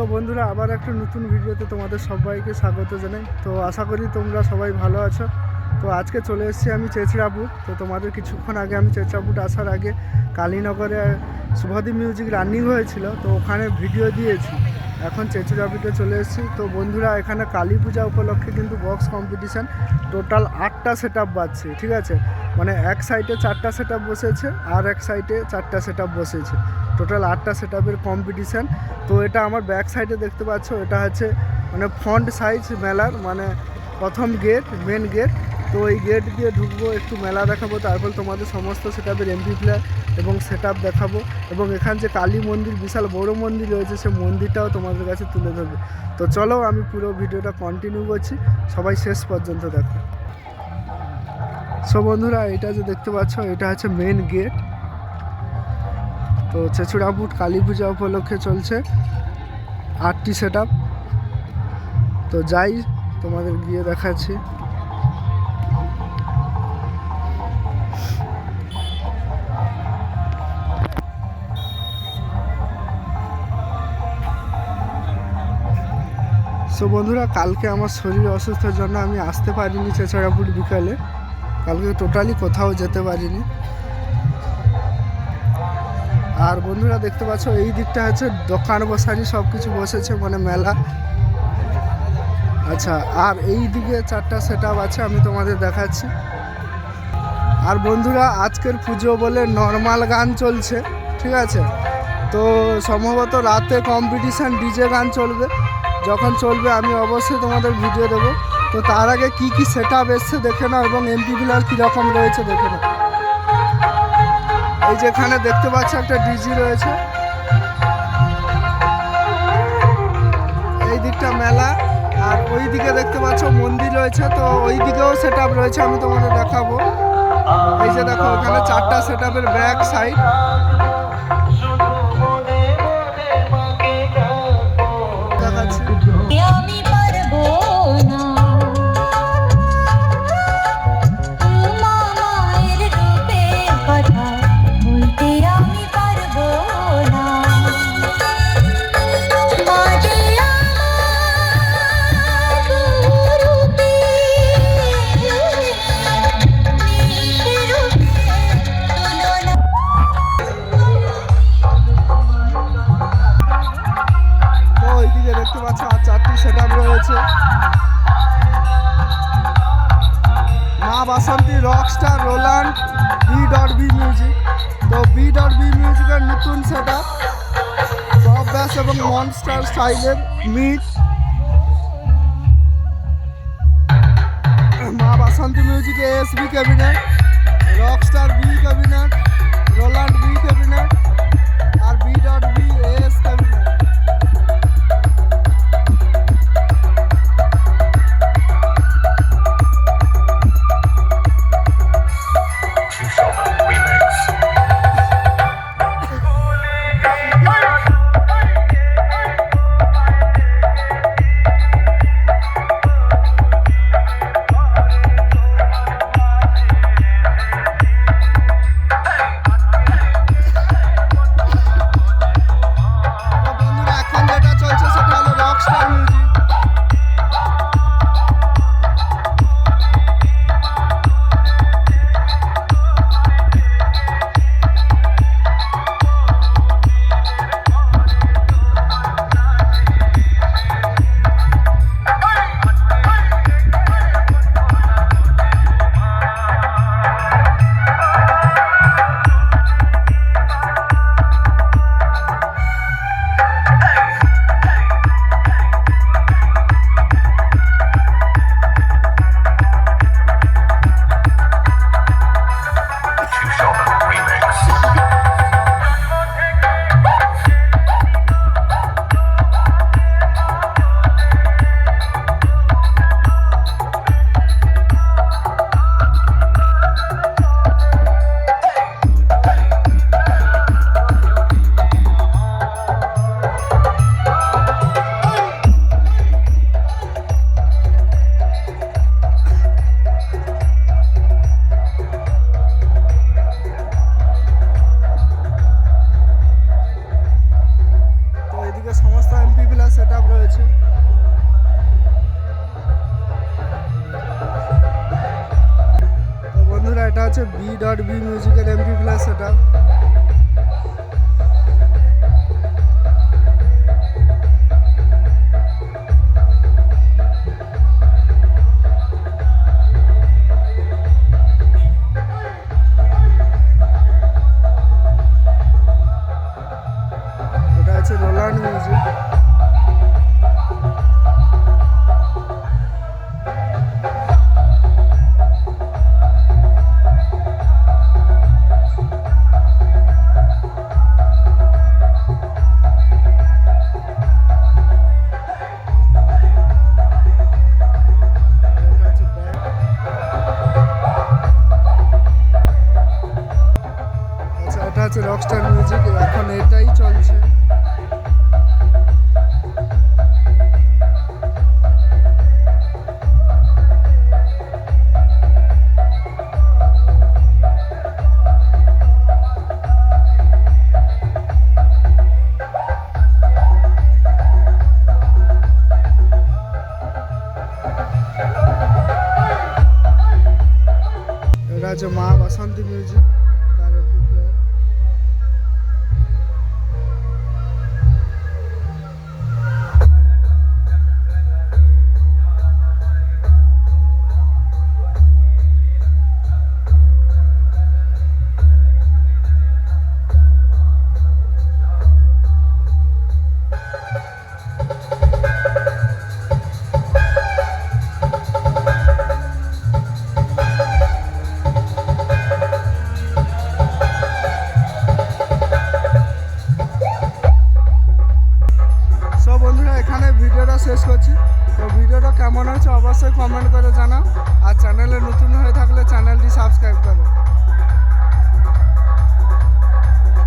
তো বন্ধুরা আবার একটা নতুন ভিডিওতে তোমাদের সবাইকে স্বাগত জানাই। তো আশা করি তোমরা সবাই ভালো আছো। তো আজকে চলে এসেছি আমি চেচড়াপুর। তো তোমাদের কিছুক্ষণ আগে আমি চেচড়াপুর আসার আগে কালীনগরে শুভদীপ মিউজিক রানিং হয়েছিল, তো ওখানে ভিডিও দিয়েছি। এখন চেচড়াপুরে চলে এসেছি। তো বন্ধুরা এখানে কালী পূজা উপলক্ষে কিন্তু বক্স কম্পিটিশান টোটাল 8টা সেট আপ বাজছে, ঠিক আছে। মানে এক সাইডে 4টা সেট আপ বসেছে আর এক সাইডে 4টা সেট আপ বসেছে, টোটাল 8টা সেট আপের কম্পিটিশান। তো এটা আমার ব্যাক সাইডে দেখতে পাচ্ছ, এটা হচ্ছে মানে ফ্রন্ট সাইজ মেলার মানে প্রথম গেট, মেন গেট। তো এই গেট দিয়ে ঢুকবো, একটু মেলা দেখাবো, তারপর তোমাদের সমস্ত সেট আপের এমপি প্লেয়ার এবং সেট আপ দেখাবো, এবং এখান যে কালী মন্দির, বিশাল বড় মন্দির রয়েছে, সে মন্দিরটাও তোমাদের কাছে তুলে ধরবে। তো চলো আমি পুরো ভিডিওটা কন্টিনিউ করছি, সবাই শেষ পর্যন্ত দেখো। সো বন্ধুরা এটা যে দেখতে পাচ্ছ, এটা হচ্ছে মেন গেট। তো চেচড়াপুর কালী পূজা উপলক্ষে চলছে 8টি সেট আপ। তো যাই তোমাদের গিয়ে দেখাচ্ছি। সো বন্ধুরা কালকে আমার শরীর অসুস্থের জন্য আমি আসতে পারিনি চেচড়াপুর বিকালে, কালকে টোটালি কোথাও যেতে পারিনি। আর বন্ধুরা দেখতে পাচ্ছ এই দিকটা হচ্ছে দোকান বসারি, সব কিছু বসেছে মানে মেলা। আচ্ছা, আর এই দিকে 4টা সেট আপ আছে, আমি তোমাদের দেখাচ্ছি। আর বন্ধুরা আজকের পুজো বলে নর্মাল গান চলছে, ঠিক আছে। তো সম্ভবত রাতে কম্পিটিশান ডিজে গান চলবে, যখন চলবে আমি অবশ্যই তোমাদের ভিডিও দেবো। তো তার আগে কি কি সেট আপ এসছে দেখে নাও, এবং এমপি প্লেয়ার কীরকম রয়েছে দেখে নাও। এই যেখানে দেখতে পাচ্ছ একটা ডিজি রয়েছে, এই দিকটা মেলা, আর ওই দিকে দেখতে পাচ্ছ মন্দির রয়েছে। তো ওই দিকেও সেট আপ রয়েছে, আমি তোমাদের দেখাবো। এই যে দেখো ওখানে 4টা সেট আপের ব্যাক সাইড। দেখাচ্ছি দেখতে পাচ্ছ আর 4টি সেট আপ রয়েছে। মা বাসন্তী, রকস্টার, রোল্যান্ড, বি.বি মিউজিক। তো বি.বি মিউজিকের নতুন সেট আপ, টপ ব্যাস এবং মনস্টার স্টাইলের মিট। মা বাসন্তী মিউজিকে SB cabinet, rockstar B cabinet, Roland B cabinet, আর বি.বি এস ক্যাবিনেট। হচ্ছে B.B মিউজিকের MP প্লাস সেটা। এটা হচ্ছে রোলান্ড মিউজিক। এটা হচ্ছে রকস্টার মিউজিক, এখন এটাই চলছে। এটা হচ্ছে মা বাসন্তী মিউজিক, তার MP প্লেয়ার। বন্ধুরা এখানে ভিডিওটা শেষ করছি। তো ভিডিওটা কেমন হয়েছে অবশ্যই কমেন্ট করে জানাও। আর